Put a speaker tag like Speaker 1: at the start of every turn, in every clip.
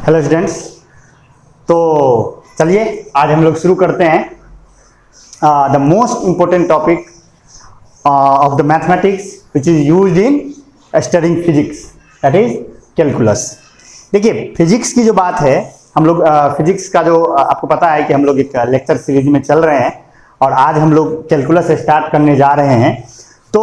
Speaker 1: Hello students. तो चलिए आज हम लोग शुरू करते हैं the most important topic of the mathematics which is used in studying physics, that is calculus. देखिए फिजिक्स की जो बात है, हम लोग फिजिक्स का जो आपको पता है कि हम लोग एक लेक्चर सीरीज में चल रहे हैं और आज हम लोग कैलकुलस स्टार्ट करने जा रहे हैं। तो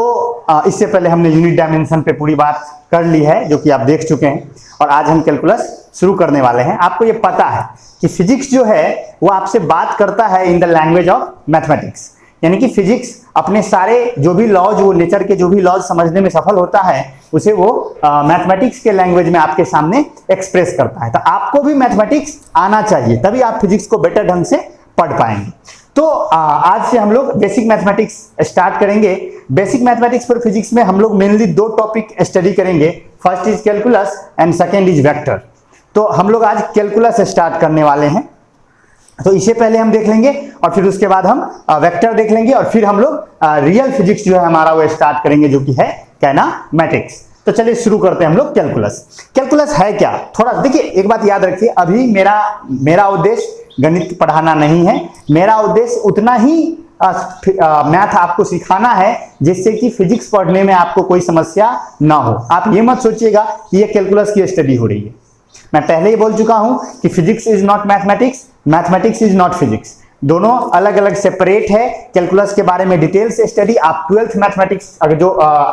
Speaker 1: इससे पहले हमने यूनिट डायमेंशन पे पूरी बात कर ली है जो कि आप देख चुके हैं, और आज हम कैलकुलस शुरू करने वाले हैं। आपको ये पता है कि फिजिक्स जो है वो आपसे बात करता है in the language of mathematics, यानी कि फिजिक्स अपने सारे जो भी लॉज, वो नेचर के जो भी लॉज समझने में सफल होता है उसे वो मैथमेटिक्स के लैंग्वेज में आपके सामने एक्सप्रेस करता है। तो आपको भी मैथमेटिक्स आना चाहिए, तभी आप फिजिक्स को बेटर ढंग से पढ़ पाएंगे। तो आज से हम लोग बेसिक मैथमेटिक्स स्टार्ट करेंगे। बेसिक मैथमेटिक्स फॉर फिजिक्स में हम लोग मेनली दो टॉपिक स्टडी करेंगे, first is calculus and second is vector. तो हम लोग आज कैलकुलस स्टार्ट करने वाले हैं, तो इसे पहले हम देख लेंगे और फिर उसके बाद हम वेक्टर देख लेंगे और फिर हम लोग रियल फिजिक्स जो है हमारा वो स्टार्ट करेंगे जो कि है काइनेमैटिक्स। तो चलिए शुरू करते हैं हम लोग कैलकुलस। कैलकुलस है क्या, थोड़ा देखिए, एक बात याद रखिए, अभी मेरा उद्देश्य गणित पढ़ाना नहीं है। मेरा उद्देश्य उतना ही मैथ आपको सिखाना है जिससे कि फिजिक्स पढ़ने में आपको कोई समस्या ना हो। आप ये मत सोचिएगा कि ये कैलकुलस की स्टडी हो रही है। मैं पहले ही बोल चुका हूं कि physics is not mathematics, mathematics is not physics, दोनों अलग अलग सेपरेट है। कैलकुलस के बारे में डिटेल से स्टडी आप 12th मैथमेटिक्स, अगर जो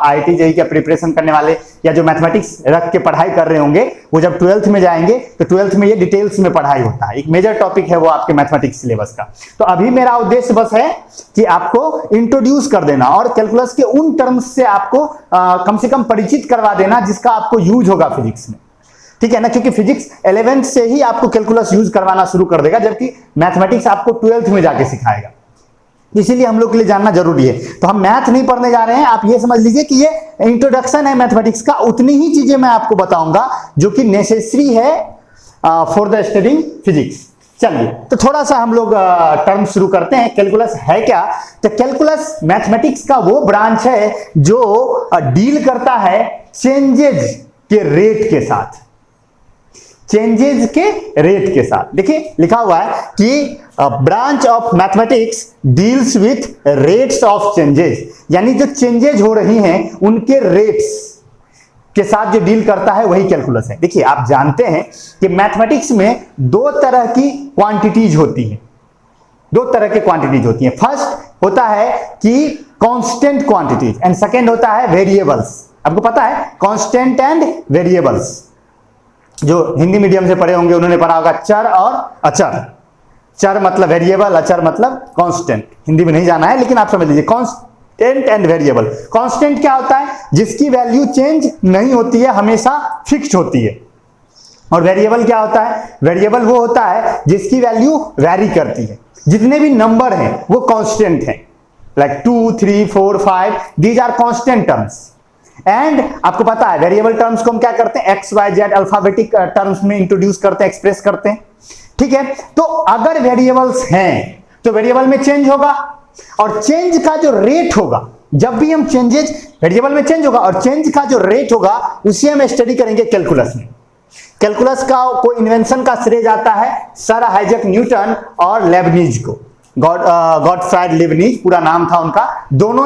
Speaker 1: IIT JEE का प्रिपरेशन करने वाले या जो मैथमेटिक्स रख के पढ़ाई कर रहे होंगे, वो जब 12th में जाएंगे तो 12th में ये डिटेल्स में पढ़ाई होता है। एक मेजर टॉपिक है वो आपके मैथमेटिक्स सिलेबस का। तो अभी मेरा उद्देश्य बस है कि आपको इंट्रोड्यूस कर देना और कैलकुलस के उन टर्म्स से आपको कम से कम परिचित करवा देना जिसका आपको यूज होगा फिजिक्स में, ठीक है ना। क्योंकि फिजिक्स 11th से ही आपको कैलकुलस यूज करवाना शुरू कर देगा, जबकि मैथमेटिक्स आपको 12th में जाके सिखाएगा। इसीलिए हम लोग के लिए जानना जरूरी है। तो हम मैथ नहीं पढ़ने जा रहे हैं, आप ये समझ लीजिए कि ये इंट्रोडक्शन है मैथमेटिक्स का। उतनी ही चीजें मैं आपको बताऊंगा जो कि नेसेसरी है फॉर द स्टडिंग फिजिक्स। चलिए तो थोड़ा सा हम लोग टर्म शुरू करते हैं। कैलकुलस है क्या? तो कैलकुलस मैथमेटिक्स का वो ब्रांच है जो डील करता है चेंजेज के रेट के साथ, चेंजेस के रेट के साथ। देखिए लिखा हुआ है कि branch of mathematics deals with rates of changes, यानी जो चेंजेस हो रही हैं उनके रेट्स के साथ जो डील करता है वही कैलकुलस है। देखिए आप जानते हैं कि मैथमेटिक्स में दो तरह की क्वांटिटीज होती हैं, दो तरह के क्वांटिटीज होती हैं। फर्स्ट होता है कि कांस्टेंट क्वांटिटीज एंड सेकेंड होता है वेरिएबल्स। आपको पता है कांस्टेंट एंड वेरिएबल्स, जो हिंदी मीडियम से पढ़े होंगे उन्होंने पढ़ा होगा चर और अचर। चर मतलब वेरिएबल, अचर मतलब कांस्टेंट। हिंदी में नहीं जाना है लेकिन आप समझ लीजिए कांस्टेंट एंड वेरिएबल। कांस्टेंट क्या होता है? जिसकी वैल्यू चेंज नहीं होती है, हमेशा फिक्स्ड होती है। और वेरिएबल क्या होता है? वेरिएबल वो होता है जिसकी वैल्यू वैरी करती है। जितने भी नंबर हैं वो कांस्टेंट हैं, like 2, 3, 4, 5, these are constant terms. And आपको पता है वेरिएबल टर्म्स को हम क्या करते हैं? X Y Z alphabetic terms में इंट्रोड्यूस करते हैं, एक्सप्रेस करते हैं, ठीक है। तो अगर वेरिएबल्स हैं तो वेरिएबल में चेंज होगा और चेंज का जो रेट होगा, जब भी हम चेंजेस वेरिएबल में चेंज होगा और चेंज का जो रेट होगा उसे हम स्टडी करेंगे कैलकुलस में। कैलकुलस का को इन्वेंशन का श्रेय जाता है सर आइजैक न्यूटन और लेबनिज को। गॉटफ्राइड लेबनिज पूरा नाम था उनका। दोनों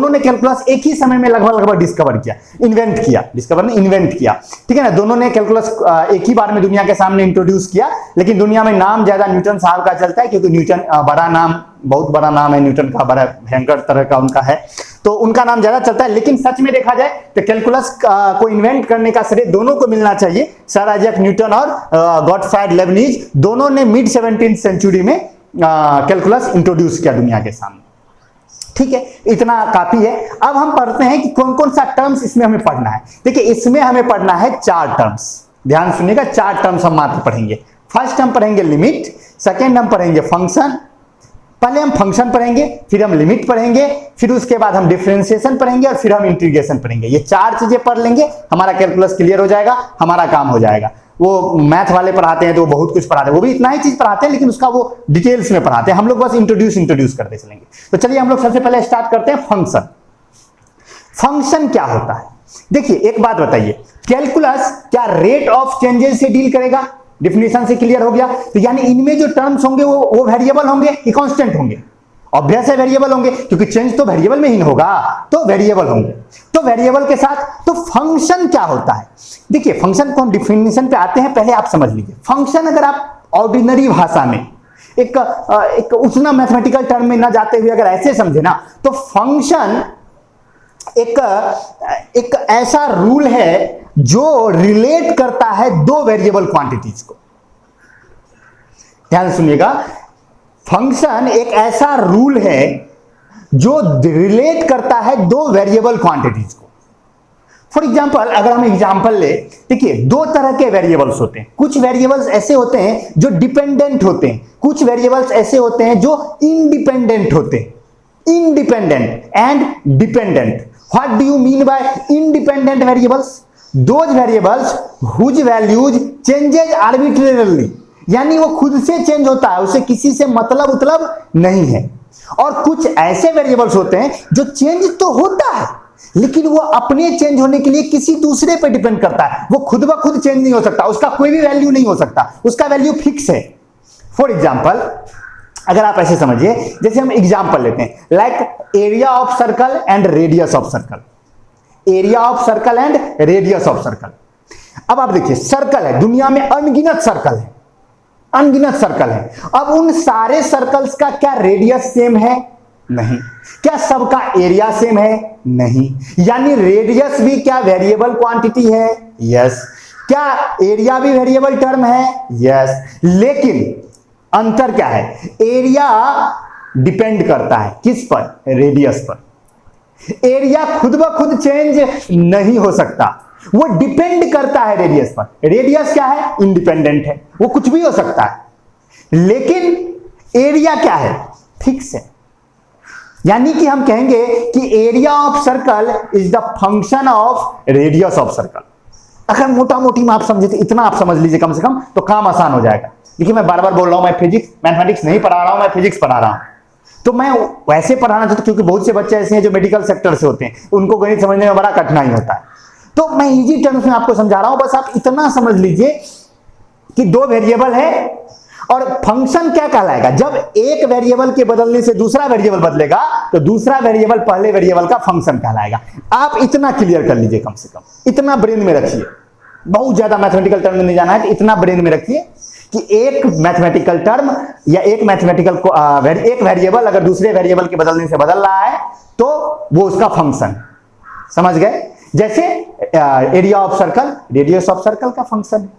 Speaker 1: ने कैलकुलस एक ही समय में लगभग डिस्कवर किया, इन्वेंट किया। डिस्कवर नहीं, इन्वेंट किया, ठीक है ना। दोनों ने कैलकुलस एक ही बार में दुनिया के सामने इंट्रोड्यूस किया, लेकिन दुनिया में नाम ज्यादा न्यूटन साहब का चलता है क्योंकि न्यूटन बड़ा नाम, बहुत बड़ा नाम है न्यूटन का, बड़ा भयंकर तरह का उनका है, तो उनका नाम ज्यादा चलता है। लेकिन सच में देखा जाए तो कैलकुलस को इन्वेंट करने का श्रेय दोनों को मिलना चाहिए। सर आइजैक न्यूटन और गॉटफ्राइड लेबनिज दोनों ने मिड 17th सेंचुरी में कैलकुलस इंट्रोड्यूस किया दुनिया के सामने, ठीक है। इतना काफी है। अब हम पढ़ते हैं कि कौन कौन सा टर्म्स इसमें हमें पढ़ना है। देखिए इसमें हमें पढ़ना है 4 टर्म्स, ध्यान सुनिएगा। 4 टर्म्स हम मात्र पढ़ेंगे। फर्स्ट हम पढ़ेंगे लिमिट, सेकेंड हम पढ़ेंगे फंक्शन, पहले हम फंक्शन पढ़ेंगे, फिर हम लिमिट पढ़ेंगे, फिर उसके बाद हम डिफरेंशिएशन पढ़ेंगे और फिर हम इंटीग्रेशन पढ़ेंगे। ये 4 चीजें पढ़ लेंगे, हमारा कैलकुलस क्लियर हो जाएगा, हमारा काम हो जाएगा। वो मैथ वाले पढ़ाते हैं तो वो बहुत कुछ पढ़ाते हैं, वो भी इतना ही चीज पढ़ाते हैं लेकिन उसका वो डिटेल्स में पढ़ाते हैं। हम लोग बस इंट्रोड्यूस करते चलेंगे। तो चलिए हम लोग सबसे पहले स्टार्ट करते हैं फंक्शन। फंक्शन क्या होता है? देखिए एक बात बताइए, कैलकुलस क्या रेट ऑफ चेंजेस से डील करेगा? डिफिनेशन से क्लियर हो गया। तो यानी इनमें जो टर्म्स होंगे वो वेरिएबल होंगे कि कांस्टेंट होंगे? ऑब्वियस है वेरिएबल होंगे, क्योंकि चेंज तो वेरिएबल में ही होगा, तो वेरिएबल होंगे। तो वेरिएबल के साथ तो फंक्शन क्या होता है? देखिए फंक्शन को हम डिफिनेशन पे आते हैं, पहले आप समझ लीजिए। फंक्शन अगर आप ऑर्डिनरी भाषा में एक उतना मैथमेटिकल टर्म में ना जाते हुए अगर ऐसे समझे ना, तो फंक्शन एक ऐसा रूल है जो रिलेट करता है दो वेरिएबल क्वांटिटीज को। ध्यान सुनिएगा, फंक्शन एक ऐसा रूल है जो रिलेट करता है दो वेरिएबल क्वांटिटीज को। फॉर एग्जाम्पल अगर हम एग्जाम्पल ले, देखिए दो तरह के वेरिएबल्स होते हैं। कुछ वेरिएबल्स ऐसे होते हैं जो डिपेंडेंट होते हैं, कुछ वेरिएबल्स ऐसे होते हैं जो इंडिपेंडेंट होते हैं। Independent and dependent. What do you mean by independent variables? Those variables whose values changes arbitrarily, यानी वो खुद से चेंज होता है, उसे किसी से मतलब नहीं है। और कुछ ऐसे वेरिएबल्स होते हैं जो चेंज तो होता है, लेकिन वो अपने चेंज होने के लिए किसी दूसरे पर डिपेंड करता है। वो खुद ब खुद चेंज नहीं हो सकता, उसका कोई भी वैल्यू नहीं हो सकता, उसका वैल्यू फिक्स है। फॉर एग्जाम्पल अगर आप ऐसे समझिए, जैसे हम एग्जाम्पल लेते हैं, like area of circle and radius of circle. Area of circle and radius of circle. अब आप देखिए, सर्कल है, दुनिया में अनगिनत सर्कल है, अनगिनत सर्कल है। अब उन सारे सर्कल्स का क्या रेडियस सेम है? नहीं। क्या सबका एरिया सेम है? नहीं। यानी रेडियस भी क्या वेरिएबल क्वांटिटी है? यस। क्या एरिया भी वेरिएबल टर्म है? यस। लेकिन अंतर क्या है? एरिया डिपेंड करता है किस पर? रेडियस पर। एरिया खुद ब खुद चेंज नहीं हो सकता, वो डिपेंड करता है रेडियस पर। रेडियस क्या है? इंडिपेंडेंट है, वो कुछ भी हो सकता है। लेकिन एरिया क्या है? फिक्स है। यानी कि हम कहेंगे कि area of circle is the function of radius of circle. अगर मोटा मोटी में आप समझे तो इतना आप समझ लीजिए कम से कम, तो काम आसान हो जाएगा। देखिए मैं बार बार बोल रहा हूं, मैं फिजिक्स मैथमेटिक्स नहीं पढ़ा रहा हूं, मैं फिजिक्स पढ़ा रहा हूं। तो मैं वैसे पढ़ाना चाहता हूं, क्योंकि बहुत से बच्चे ऐसे हैं जो मेडिकल सेक्टर से होते हैं, उनको गणित समझने में बड़ा कठिनाई होता है। तो मैं इजी टर्म्स में आपको समझा रहा हूं, बस आप इतना समझ लीजिए कि दो वेरिएबल है और फंक्शन क्या कहलाएगा? जब एक वेरिएबल के बदलने से दूसरा वेरिएबल बदलेगा तो दूसरा वेरिएबल पहले वेरिएबल का फंक्शन कहलाएगा। आप इतना क्लियर कर लीजिए, कम से कम इतना ब्रेन में रखिए। बहुत ज्यादा मैथमेटिकल टर्म में नहीं जाना है, तो इतना ब्रेन में रखिए कि एक मैथमेटिकल टर्म या एक वेरिएबल अगर दूसरे वेरिएबल के बदलने से बदल रहा है तो वो उसका फंक्शन। समझ गए? जैसे area of circle radius of circle का फंक्शन है।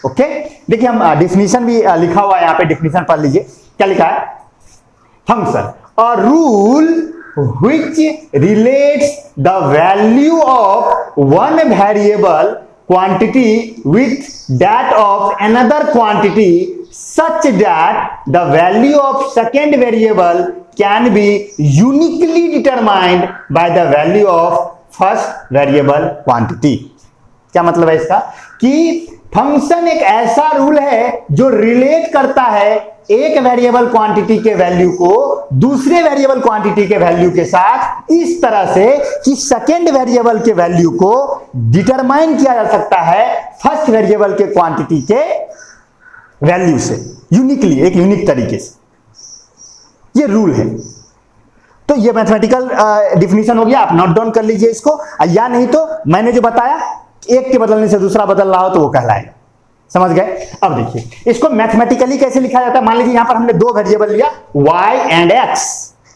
Speaker 1: ओके, देखिए हम डिफिनीशन भी लिखा हुआ है यहाँ पे, डिफिनीशन पढ़ लीजिए। क्या लिखा है? Function a rule which relates the value of one variable quantity with that of another quantity such that the value of second variable can be uniquely determined by the value of first variable quantity। क्या मतलब है इसका? कि function एक ऐसा rule है जो relate करता है एक वेरिएबल क्वांटिटी के वैल्यू को दूसरे वेरिएबल क्वांटिटी के वैल्यू के साथ इस तरह से कि सेकेंड वेरिएबल के वैल्यू को डिटरमाइन किया जा सकता है फर्स्ट वेरिएबल के क्वांटिटी के वैल्यू से, यूनिकली, एक यूनिक तरीके से। ये रूल है। तो ये मैथमेटिकल डिफिनीशन हो गया, आप नोट डाउन कर लीजिए इसको। या नहीं तो मैंने जो बताया, एक के बदलने से दूसरा बदल रहा हो तो वो कहलाएगा। समझ गए? अब देखिए इसको मैथमेटिकली कैसे लिखा जाता है। मान लीजिए यहां पर हमने दो वेरिएबल लिया y and x,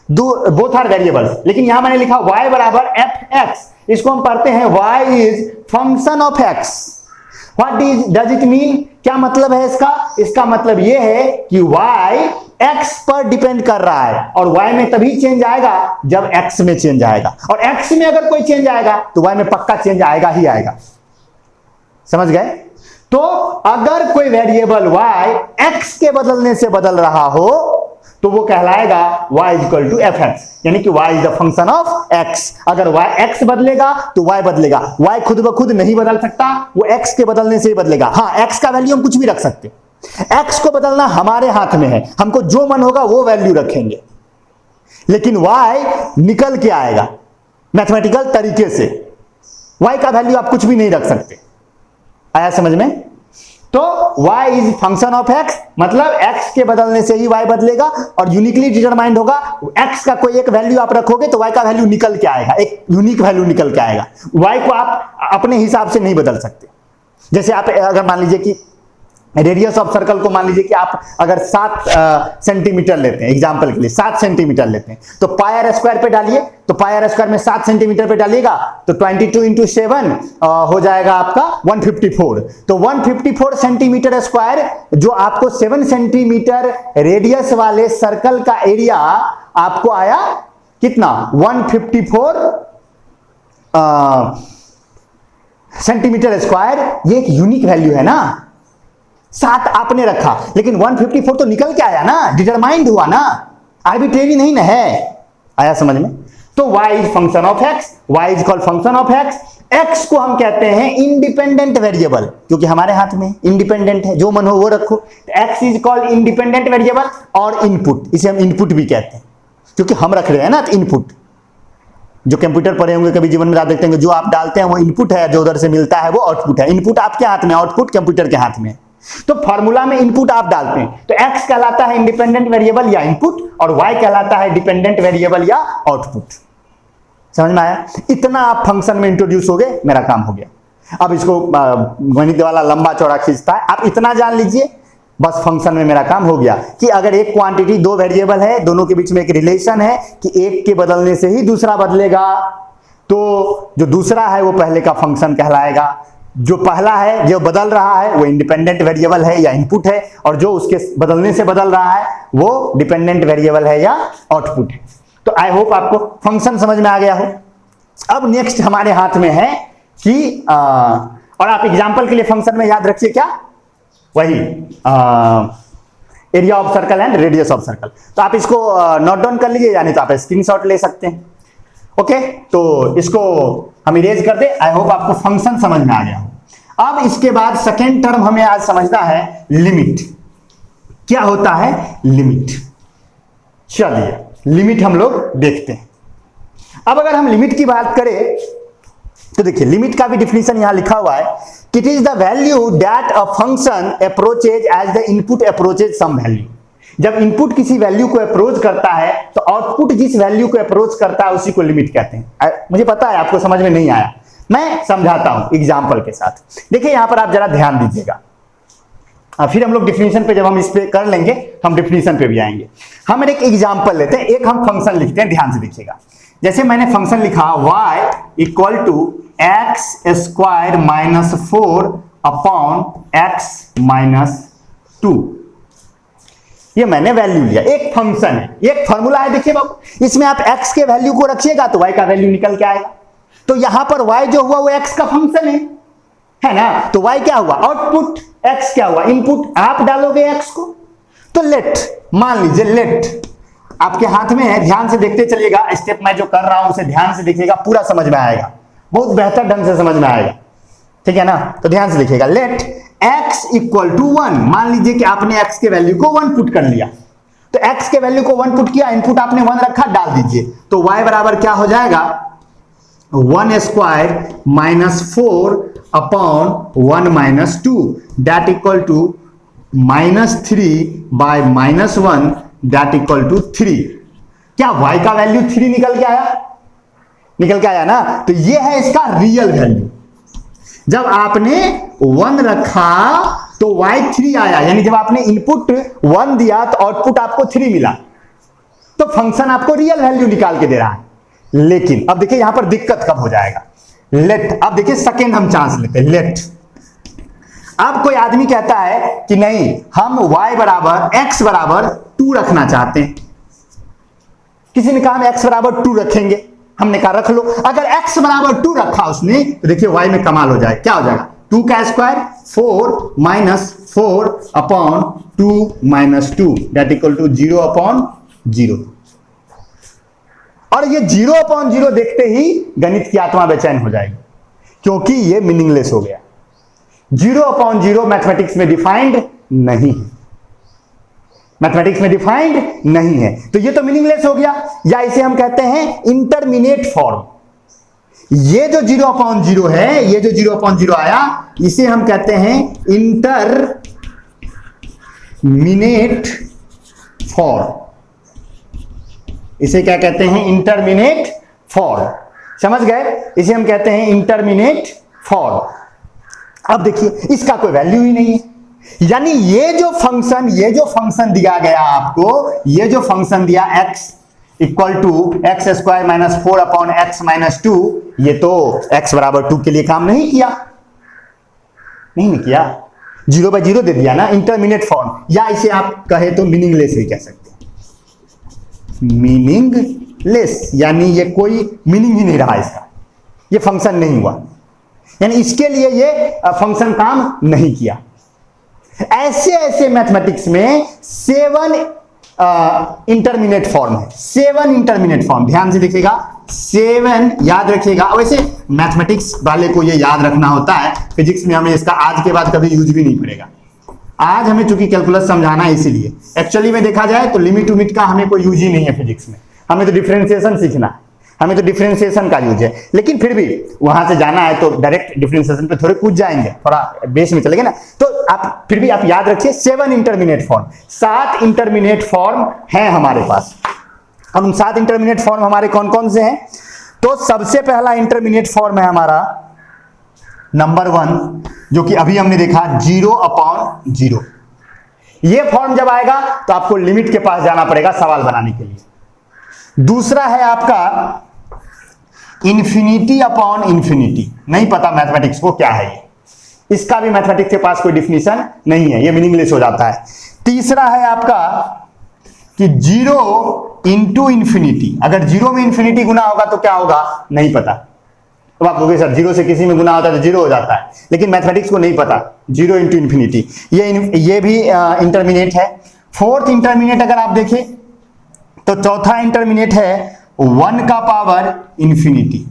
Speaker 1: both are variables, लेकिन यहां मैंने लिखा y बराबर fx। इसको हम पढ़ते हैं y is function of x। What does it mean? क्या मतलब है इसका? इसका मतलब यह है कि y x पर डिपेंड कर रहा है, और y में तभी चेंज आएगा जब x में चेंज आएगा, और x में अगर कोई चेंज आएगा तो y में पक्का चेंज आएगा ही आएगा। समझ गए? तो अगर कोई वेरिएबल y x के बदलने से बदल रहा हो तो वो कहलाएगा y equal to F X, यानी कि y is the function of x। अगर y x बदलेगा तो y बदलेगा। y खुद ब खुद नहीं बदल सकता, वो x के बदलने से ही बदलेगा। हाँ, x का वैल्यू हम कुछ भी रख सकते हैं, x को बदलना हमारे हाथ में है, हमको जो मन होगा वो वैल्यू रखेंगे, लेकिन y निकल के आएगा मैथमेटिकल तरीके से। y का वैल्यू आप कुछ भी नहीं रख सकते। आया समझ में? तो y is function of x, मतलब x के बदलने से ही y बदलेगा और यूनिकली डिटरमाइंड होगा। x का कोई एक वैल्यू आप रखोगे तो y का वैल्यू निकल के आएगा, एक यूनिक वैल्यू निकल के आएगा। y को आप अपने हिसाब से नहीं बदल सकते। जैसे आप अगर मान लीजिए कि रेडियस ऑफ सर्कल को मान लीजिए कि आप अगर 7 सेंटीमीटर लेते हैं, एग्जांपल के लिए 7 सेंटीमीटर लेते हैं, तो पाई आर स्क्वायर पे डालिए, तो पाई आर स्क्वायर में 7 सेंटीमीटर पे डालिएगा तो 22 इंटू 7 हो जाएगा आपका 154। तो 154 सेंटीमीटर स्क्वायर जो आपको 7 सेंटीमीटर रेडियस वाले सर्कल का एरिया आपको आया कितना? 154 सेंटीमीटर स्क्वायर। ये एक यूनिक वैल्यू है ना, 7 आपने रखा लेकिन 154 तो निकल के आया ना, डिटरमाइंड हुआ ना, आर्बिट्रेरी नहीं ना है। आया समझ में? तो y is function of x, y is called function of x। x को हम कहते हैं इंडिपेंडेंट वेरिएबल, क्योंकि हमारे हाथ में इंडिपेंडेंट है, जो मन हो वो रखो। x is called independent variable और इनपुट, इसे हम इनपुट भी कहते हैं क्योंकि हम रख रहे हैं ना, तो इनपुट। जो कंप्यूटर पढ़े होंगे कभी जीवन में आप देखते हैं, जो आप डालते हैं वो इनपुट है, जो उधर से मिलता है वो आउटपुट है। इनपुट आपके हाथ में, आउटपुट कंप्यूटर के हाथ में। तो फॉर्मूला में इनपुट आप डालते हैं तो x कहलाता है इंडिपेंडेंट वेरिएबल या इनपुट और y कहलाता है डिपेंडेंट वेरिएबल या आउटपुट। समझ में आया? इतना आप फंक्शन में इंट्रोड्यूस हो गए, मेरा काम हो गया। अब इसको गणित वाला लंबा चौड़ा खींचता है, आप इतना जान लीजिए बस, फंक्शन में मेरा काम हो गया कि अगर एक क्वांटिटी, 2 वेरिएबल है, दोनों के बीच में एक रिलेशन है कि एक के बदलने से ही दूसरा बदलेगा, तो जो दूसरा है वो पहले का फंक्शन कहलाएगा, जो पहला है जो बदल रहा है वो इंडिपेंडेंट वेरिएबल है या इनपुट है, और जो उसके बदलने से बदल रहा है वो डिपेंडेंट वेरिएबल है या आउटपुट है। तो आई होप आपको फंक्शन समझ में आ गया हो। अब नेक्स्ट हमारे हाथ में है कि और आप एग्जांपल के लिए फंक्शन में याद रखिए क्या, वही area of circle and radius of circle. तो आप इसको नोट डाउन कर लीजिए, यानी तो आप स्क्रीनशॉट ले सकते हैं। ओके, तो इसको हम इरेज कर दे। आई होप आपको फंक्शन समझ में आ गया हो। अब इसके बाद सेकेंड टर्म हमें आज समझना है लिमिट। क्या होता है लिमिट? चलिए लिमिट हम लोग देखते हैं। अब अगर हम लिमिट की बात करें तो देखिए, लिमिट का भी डिफिनेशन यहां लिखा हुआ है कि it is the value that a function approaches as the input approaches some value. जब इनपुट किसी वैल्यू को अप्रोच करता है तो आउटपुट जिस वैल्यू को अप्रोच करता है उसी को लिमिट कहते हैं। मुझे पता है आपको समझ में नहीं आया, मैं समझाता हूं एग्जांपल के साथ। देखिए यहां पर आप जरा ध्यान दीजिएगा, फिर हम लोग डिफिनेशन पे जब हम इस पे कर लेंगे हम डिफिनेशन पे भी आएंगे। हम एक एग्जांपल लेते हैं, एक हम फंक्शन लिखते हैं, ध्यान से देखिएगा। जैसे मैंने फंक्शन लिखा y equal to x square minus 4 upon X minus 2, ये मैंने वैल्यू लिया। एक फंक्शन है, एक फॉर्मूला है। देखिए बाबू, इसमें आप x के वैल्यू को रखिएगा तो y का वैल्यू निकल के आएगा। तो यहां पर y जो हुआ वो x का फंक्शन है ना? तो y क्या हुआ? आउटपुट। x क्या हुआ? इनपुट। आप डालोगे x को, तो लेट, मान लीजिए लेट आपके हाथ में है, ध्यान से देखते चलिएगा। स्टेप मैं जो कर रहा हूं उसे ध्यान से देखिएगा, पूरा समझ में आएगा, बहुत बेहतर ढंग से समझ में आएगा, ठीक है ना? तो ध्यान से देखिएगा। लेट x इक्वल टू 1, मान लीजिए कि आपने x के वैल्यू को 1 पुट कर लिया, तो x के वैल्यू को 1 पुट किया, इनपुट आपने 1 रखा, डाल दीजिए। तो y बराबर क्या हो जाएगा? 1 square minus 4 upon 1 minus 2 that equal to minus 3 by minus 1 that equal to 3। क्या y का वैल्यू 3 निकल के आया? निकल के आया ना? तो ये है इसका रियल वैल्यू। जब आपने 1 रखा तो y 3 आया, यानी जब आपने इनपुट 1 दिया तो आउटपुट आपको 3 मिला, तो फंक्शन आपको रियल वैल्यू निकाल के दे रहा है। लेकिन अब देखिए यहां पर दिक्कत कब हो जाएगा। लेट, अब देखिए सेकेंड हम चांस लेते हैं। लेट, अब कोई आदमी कहता है कि नहीं हम y बराबर x बराबर 2 रखना चाहते हैं। किसी ने कहा हम x बराबर 2 रखेंगे, हमने कहा रख लो। अगर x बराबर 2 रखा उसने तो देखिए y में कमाल हो जाए। क्या हो जाएगा? 2 का square 4 minus 4 upon 2 minus 2 that equal to 0 upon 0। और ये 0 अपॉन 0 देखते ही गणित की आत्मा बेचैन हो जाएगी, क्योंकि ये मीनिंगलेस हो गया। 0 अपॉन 0 मैथमेटिक्स में डिफाइंड नहीं है, मैथमेटिक्स में डिफाइंड नहीं है, तो ये तो मीनिंगलेस हो गया। या इसे हम कहते हैं इंटरमीडिएट फॉर्म। ये जो 0/0 है, ये जो 0/0 आया, इसे हम कहते हैं इंटरमिनेट फॉर्म। इसे क्या कहते हैं? इंटरमिनेट फॉर्म। समझ गए? इसे हम कहते हैं इंटरमिनेट फॉर्म। अब देखिए, इसका कोई वैल्यू ही नहीं है, यानी ये जो फंक्शन दिया गया आपको, ये जो फंक्शन दिया x equal to x square minus 4/x-2, ये तो x बराबर 2 के लिए काम नहीं किया, नहीं किया, 0/0 दे दिया ना, इंटरमिनेट फॉर्म, या इसे आप कहे तो मीनिंगलेस भी कह सकते हैं, मीनिंगलेस, यानी ये कोई मीनिंग ही नहीं रहा इसका, ये फंक्शन नहीं हुआ, यानी इसके लिए ये फंक्शन काम नहीं किया। ऐसे मैथमेटिक्स में 7 इंटरमिनेट फॉर्म है, 7 इंटरमिनेट फॉर्म, ध्यान से देखिएगा, 7 याद रखिएगा। वैसे मैथमेटिक्स वाले को ये याद रखना होता है, फिजिक्स में हमें इसका आज के बाद कभी यूज भी नहीं पड़ेगा। आज हमें चूंकि कैलकुलस समझाना है, इसीलिए एक्चुअली में देखा जाए तो लिमिट उमिट का हमें कोई यूज ही नहीं है फिजिक्स में, हमें तो डिफरेंशिएशन सीखना है, हमें तो डिफरेंशिएशन का यूज है। लेकिन फिर भी वहां से जाना है तो डायरेक्ट डिफरेंशिएशन पे थोड़े कूद जाएंगे, थोड़ा बेस में चलेंगे ना, तो आप फिर भी आप याद रखिए 7 इंटरमिनेट फॉर्म, 7 इंटरमिनेट फॉर्म हैं हमारे पास। अब उन 7 इंटरमिनेट फॉर्म हमारे कौन कौन से हैं? तो सबसे पहला इंटरमिनेट फॉर्म है हमारा नंबर 1, जो कि अभी हमने देखा 0/0। ये फॉर्म जब आएगा तो आपको लिमिट के पास जाना पड़ेगा सवाल बनाने के लिए। दूसरा है आपका इंफिनिटी। नहीं पता मैथमेटिक्स को क्या है ये, इसका भी मैथमेटिक्स के पास कोई डिफिनीशन नहीं है, ये मीनिंगलेस हो जाता है। तीसरा है आपका कि 0 इंटू इंफिनिटी, अगर 0 में इंफिनिटी गुना होगा तो क्या होगा? नहीं पता। अब आप कहोगे सर 0 से किसी में गुना होता है तो 0 हो जाता है, लेकिन मैथमेटिक्स को नहीं पता 0 इंटू इंफिनिटी, ये भी इंटरमिनेट है। फोर्थ इंटरमिनेट अगर आप देखें तो चौथा इंटरमिनेट है 1 का पावर इंफिनिटी।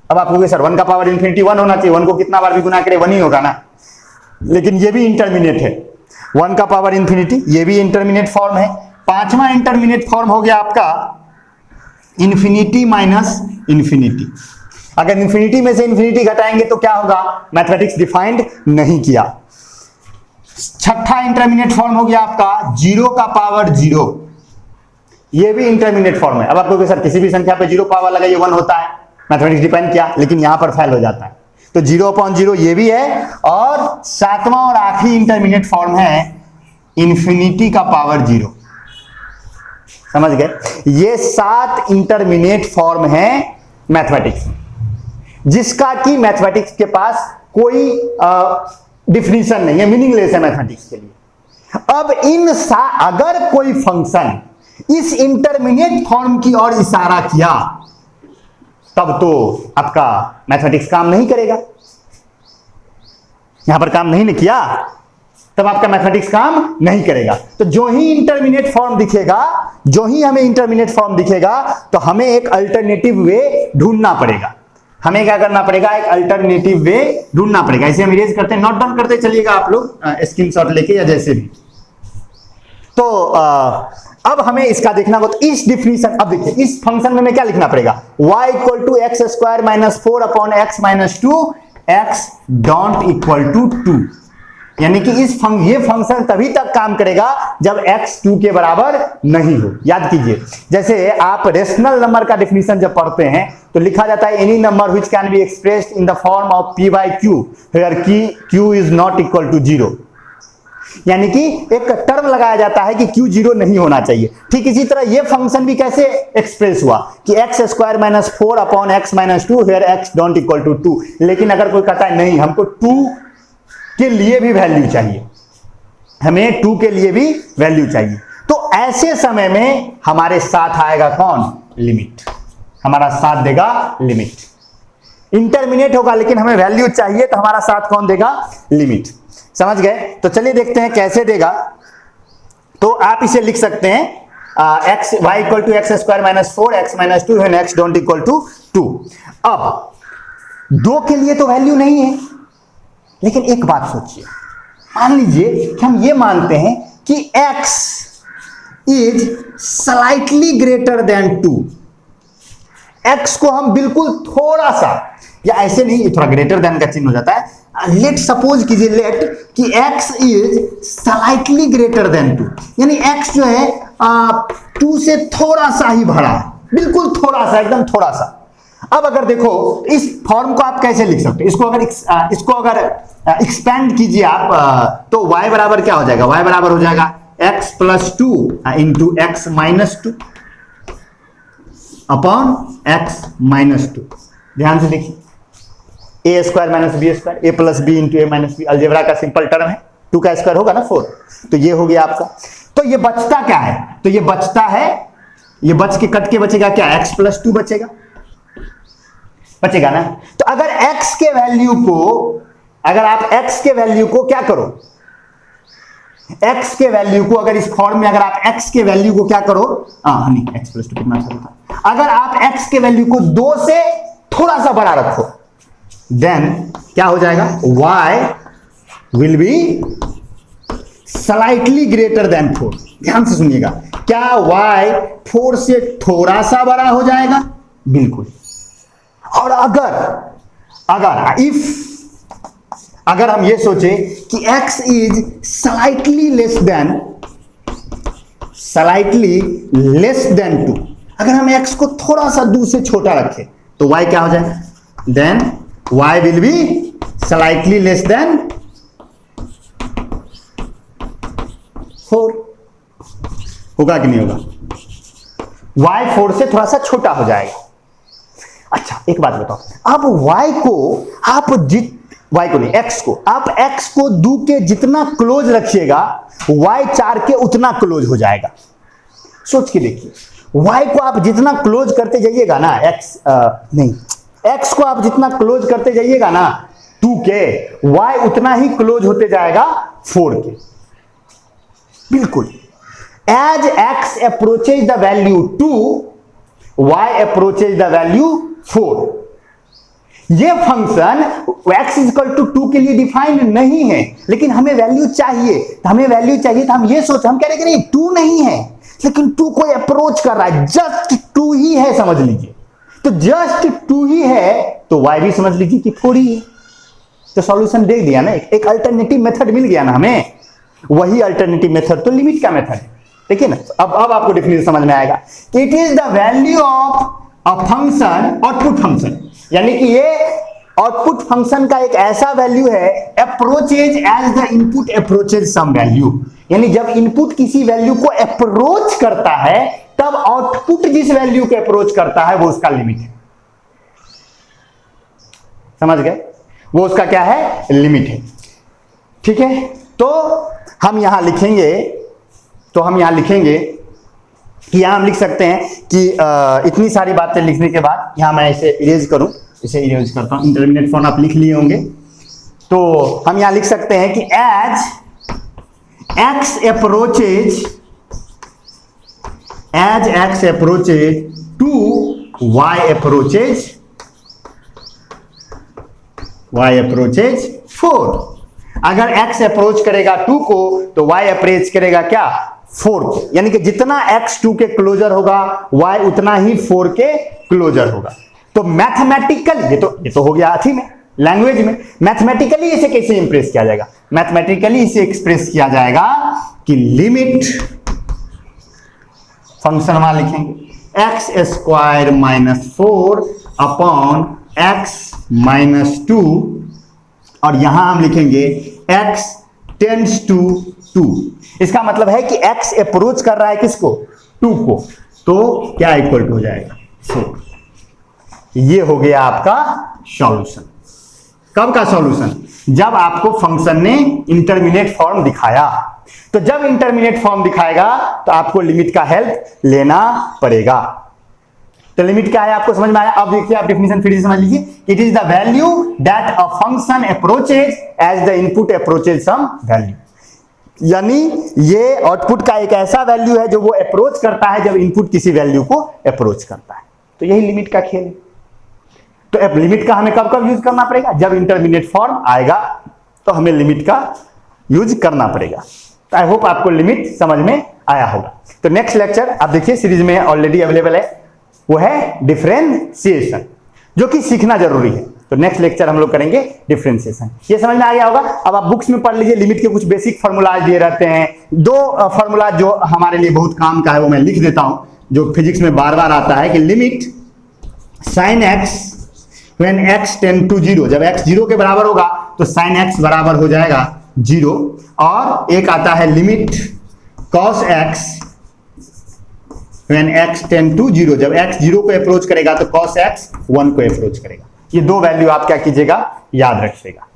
Speaker 1: अब आप कहोगे सर 1 का पावर इंफिनिटी 1 होना चाहिए, 1 को कितना बार भी गुना करे 1 ही होगा ना, लेकिन ये भी इंटरमिनेट है, 1 का पावर इंफिनिटी, ये भी इंटरमिनेट फॉर्म है। पांचवा इंटरमिनेट फॉर्म हो गया आपका इंफिनिटी माइनस इंफिनिटी। अगर इंफिनिटी में से इंफिनिटी घटाएंगे तो क्या होगा? मैथमेटिक्स डिफाइंड नहीं किया। छठा इंटरमिनेट फॉर्म हो गया आपका 0 का पावर 0, ये भी इंटरमिनेट फॉर्म है। अब आप कहोगे सर किसी भी संख्या पे 0 पावर लगाइए 1 होता है, मैथमेटिक्स डिपेंड किया, लेकिन यहां पर फेल हो जाता है, तो 0/0 ये भी है। और सातवां और आखिरी इंटरमिनेट फॉर्म है इंफिनिटी का पावर 0। समझ गए? ये 7 इंटरमिनेट फॉर्म है मैथमेटिक्स में, जिसका कि मैथमेटिक्स के पास कोई डिफिनीशन नहीं है, मीनिंगलेस है मैथमेटिक्स के लिए। अब अगर कोई फंक्शन इस इंटरमिनेट फॉर्म की ओर इशारा किया तब तो आपका मैथमेटिक्स काम नहीं करेगा, यहां पर काम नहीं किया तब आपका मैथमेटिक्स काम नहीं करेगा। तो जो ही इंटरमिनेट फॉर्म दिखेगा, जो ही हमें इंटरमिनेट फॉर्म दिखेगा तो हमें एक अल्टरनेटिव वे ढूंढना पड़ेगा, हमें क्या करना पड़ेगा? एक अल्टरनेटिव वे ढूंढना पड़ेगा। इसे हम इरेज करते हैं, नोट डाउन करते चलिएगा आप लोग स्क्रीनशॉट लेके या जैसे भी। तो अब हमें इसका देखना होगा, तो इस डिफिनीशन, अब देखिए इस फंक्शन में हमें क्या लिखना पड़ेगा? y equal to x square minus 4/x-2 x don't equal to 2, यानी कि ये फंक्शन तभी तक काम करेगा जब x 2 के बराबर नहीं हो। याद कीजिए, जैसे आप रेशनल नंबर का डिफिनीशन जब पढ़ते हैं तो लिखा जाता है any number which can be expressed in the form of p/q where q is not equal to 0, यानी कि एक टर्म लगाया जाता है कि q 0 नहीं होना चाहिए। ठीक इसी तरह ये फंक्शन भी कैसे एक्सप्रेस हुआ कि x square minus 4/x-2 where x don't equal to 2, लेकिन अगर कोई कहता है नहीं हमको 2 के लिए भी वैल्यू चाहिए, हमें 2 के लिए भी वैल्यू चाहिए, तो ऐसे समय में हमारे साथ आएगा कौन? लिमिट, हमारा साथ देगा लिमिट। इंटरमिनेट होगा लेकिन हमें वैल्यू चाहिए, तो हमारा साथ कौन देगा? लिमिट। समझ गए? तो चलिए देखते हैं कैसे देगा। तो आप इसे लिख सकते हैं y equal to x square minus 4x-2 when x don't equal to 2। अब 2 के लिए तो वैल्यू नहीं है, लेकिन एक बात सोचिए, मान लीजिए कि हम ये मानते हैं कि x is slightly greater than 2, x को हम बिल्कुल थोड़ा सा, या ऐसे नहीं, थोड़ा ग्रेटर देन का चिन्ह हो जाता है। लेट सपोज कीजिए, लेट कि x is slightly greater than 2, यानी x जो है 2 से थोड़ा सा ही बड़ा है, बिल्कुल थोड़ा सा, एकदम थोड़ा सा। अब अगर देखो इस फॉर्म को आप कैसे लिख सकते हो, इसको अगर एक्सपेंड कीजिए आप, तो y बराबर क्या हो जाएगा, y बराबर हो जाएगा x plus 2 into x minus 2 upon x minus 2। ध्यान से देखिए, ए स्क्वायर माइनस बी स्क्वायर, ए प्लस बी इंटू ए माइनस बी, अलजेब्रा का सिंपल टर्म है, 2 का स्क्वायर होगा ना 4, तो ये हो गया आपका। तो ये बचता क्या है, तो ये बचता है, ये बच के कट के बचेगा क्या, x प्लस 2 बचेगा ना। तो अगर x के वैल्यू को, अगर आप x के वैल्यू को क्या करो, x के वैल्यू को अगर इस फॉर्म में, अगर आप x के वैल्यू को क्या करो, नहीं x प्लस 2 कितना अच्छा होता, अगर आप x के वैल्यू को 2 से थोड़ा सा बड़ा रखो, देन क्या हो जाएगा, y will be slightly greater than 4। ध्यान से सुनिएगा, क्या y 4 से थोड़ा सा बड़ा हो जाएगा, बिल्कुल। और अगर हम ये सोचे कि x is slightly less then 2, अगर हम x को थोड़ा सा 2 से छोटा रखें तो y क्या हो जाएगा, then y will be slightly less than 4। होगा कि नहीं होगा, y 4 से थोड़ा सा छोटा हो जाएगा। अच्छा एक बात बताओ, अब y को आप y को नहीं, x को, आप x को 2 के जितना क्लोज रखिएगा y 4 के उतना क्लोज हो जाएगा। सोच के देखिए, y को आप जितना क्लोज करते जाइएगा ना, x को आप जितना क्लोज करते जाइएगा ना 2 के, y उतना ही क्लोज होते जाएगा 4 के, बिल्कुल। As x approaches the value 2, y approaches the value 4। ये फंक्शन x इक्वल टू 2 के लिए डिफाइंड नहीं है, लेकिन हमें वैल्यू चाहिए, तो हम ये सोच, हम कह रहे कि नहीं 2 नहीं है, लेकिन 2 को अप्रोच कर रहा है, जस्ट 2 ही है, समझ लीजिए। तो जस्ट 2 ही है, तो y भी समझ लीजिए कि 4 ही है। तो सॉल्यूशन दे दिया ना, एक अल्टरनेटिव मेथड मिल गया ना हमें। वही अल्टरनेटिव मेथड तो लिमिट का मेथड है। देखिए ना, अब आपको डेफिनेशन समझ में आएगा। It is the value of a function, output function, यानी कि ये आउटपुट फंक्शन का एक ऐसा वैल्यू है, approaches as the input approaches some value, यानी जब इनपुट किसी वैल्यू को अप्रोच करता है तब आउटपुट जिस वैल्यू को अप्रोच करता है वो उसका लिमिट है। समझ गए, वो उसका क्या है, लिमिट है। ठीक है, तो हम यहां लिखेंगे कि यहां हम लिख सकते हैं कि इतनी सारी बातें लिखने के बाद यहां मैं इसे इरेज करूं, इसे इरेज करता हूं। इंटरमीडिएट फॉर्म आप लिख लिए होंगे, तो हम यहां लिख सकते हैं कि as x approaches to y approaches 4। अगर x अप्रोच करेगा 2 को तो y अप्रोच करेगा क्या, 4 को, यानी कि जितना x 2 के क्लोजर होगा y उतना ही 4 के क्लोजर होगा। तो मैथमेटिकली ये तो हो गया अथी में, लैंग्वेज में। मैथमेटिकली इसे कैसे इंप्रेस किया जाएगा, मैथमेटिकली इसे एक्सप्रेस किया जाएगा कि लिमिट, फंक्शन वहां लिखेंगे x square minus 4 upon x minus 2, और यहां हम लिखेंगे x टेंड्स टू 2। इसका मतलब है कि x अप्रोच कर रहा है किसको, 2 को, तो क्या इक्वल टू हो जाएगा 4। ये हो गया आपका सॉल्यूशन। कब का सॉल्यूशन, जब आपको फंक्शन ने इंटरमीडिएट फॉर्म दिखाया। तो जब इंटरमीडिएट फॉर्म दिखाएगा तो आपको लिमिट का हेल्प लेना पड़ेगा। तो लिमिट क्या है आपको समझ में आया। अब देखिए, आप डेफिनेशन फिर से समझ लीजिए। It is the value that a function approaches as the input approaches some value, यानी ये आउटपुट का एक ऐसा वैल्यू है जो वो अप्रोच करता है जब इनपुट किसी वैल्यू को अप्रोच करता है। तो यही लिमिट का खेल है। तो अब लिमिट का हमें कब कब यूज करना पड़ेगा, जब इंटरमीडिएट फॉर्म आएगा तो हमें लिमिट का यूज करना पड़ेगा। तो आई होप आपको लिमिट समझ में आया होगा। तो नेक्स्ट लेक्चर आप देखिए सीरीज में ऑलरेडी अवेलेबल है, वो है डिफरेंशिएशन, जो कि सीखना जरूरी है। तो नेक्स्ट लेक्चर हम लोग करेंगे डिफरेंशिएशन। ये समझ में आ गया होगा। अब आप बुक्स में पढ़ लीजिए, लिमिट के कुछ बेसिक फार्मूलाज दिए रहते हैं। दो फार्मूला जो हमारे लिए बहुत काम का है वो मैं लिख देता हूं, जो फिजिक्स में बार बार आता है कि limit sine x when x tend to zero, जब एक्स जीरो के बराबर होगा तो साइन एक्स बराबर हो जाएगा जीरो। और एक आता है limit cos x when x tend to zero, जब एक्स जीरो को अप्रोच करेगा तो कॉस एक्स 1 को अप्रोच करेगा। ये दो वैल्यू आप क्या कीजिएगा, याद रखिएगा।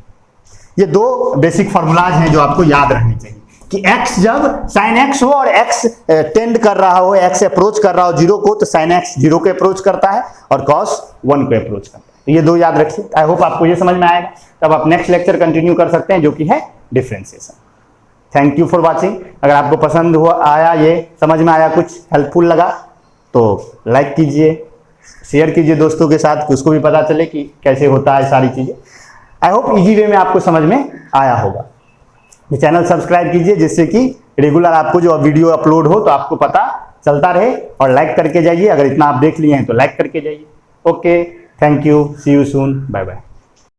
Speaker 1: ये दो बेसिक फार्मूलाज हैं जो आपको याद रखनी चाहिए कि x जब साइन x हो और x टेंड कर रहा हो, x अप्रोच कर रहा हो जीरो को, तो साइन x जीरो को अप्रोच करता है और cos 1 को अप्रोच करता है। तो ये दो याद रखिए। आई होप आपको ये समझ में आएगा। तब आप नेक्स्ट लेक्चर कंटिन्यू कर सकते हैं, जो कि है differentiation. Thank you for watching. अगर आपको पसंद हुआ, आया, ये समझ में आया, कुछ हेल्पफुल लगा तो लाइक कीजिए, शेयर कीजिए दोस्तों के साथ, कि उसको भी पता चले कि कैसे होता है सारी चीजें। आई होप इजी वे में आपको समझ में आया होगा। ये चैनल सब्सक्राइब कीजिए, जिससे कि रेगुलर आपको जो वीडियो अपलोड हो तो आपको पता चलता रहे। और लाइक करके जाइए, अगर इतना आप देख लिए हैं तो लाइक करके जाइए। Okay, thank you, see you soon, bye bye.